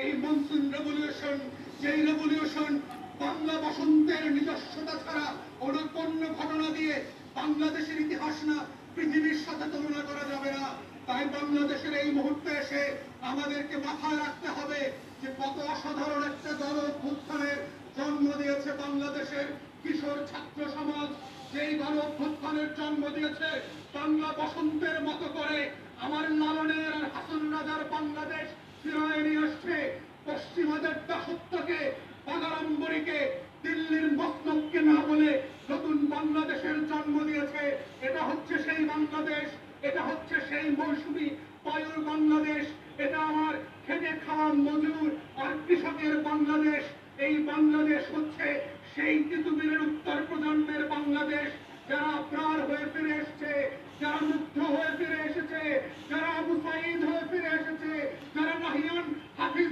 এই monsoon revolution, যেই revolution Bangla বসন্তের নিজস্বতা ছাড়া অন্য কোনো ঘটনা দিয়ে বাংলাদেশের ইতিহাস না পৃথিবীর সাথে তুলনা করা যাবে না। তাই বাংলাদেশের এই মুহূর্তে এসে আমাদেরকে মাথায় রাখতে হবে যে কত অসাধারণ একটা গণ অভ্যুত্থানের জন্ম দিয়েছে বাংলাদেশের কিশোর ছাত্র সমাজ, যেই গণ অভ্যুত্থানের জন্ম দিয়েছে বাংলা বসন্তের মতো করে আমার লালনের আর হাসন রাজার বাংলাদেশ ফিরায় নিয়ে আসছে। পশ্চিমাদের দাসত্বকে, বাগাড়ম্বরীকে, দিল্লির মসনদকে না বলে নতুন বাংলাদেশের জন্ম দিয়েছে। এটা হচ্ছে সেই বাংলাদেশ, এটা হচ্ছে সেই মৌসুমী বায়ুর বাংলাদেশ, এটা আমার খেটে খাওয়া মজুর আর কৃষকের বাংলাদেশ। এই বাংলাদেশ হচ্ছে সেই তিতুমিরের উত্তর প্রজন্মের বাংলাদেশ, যারা প্রাণ হয়ে ফিরে এসছে, যারা মুগ্ধ হয়ে ফিরে এসেছে, যারা আবু সাঈদ হয়ে ফিরে এসেছে, যারা নাহিয়ান হাফিজ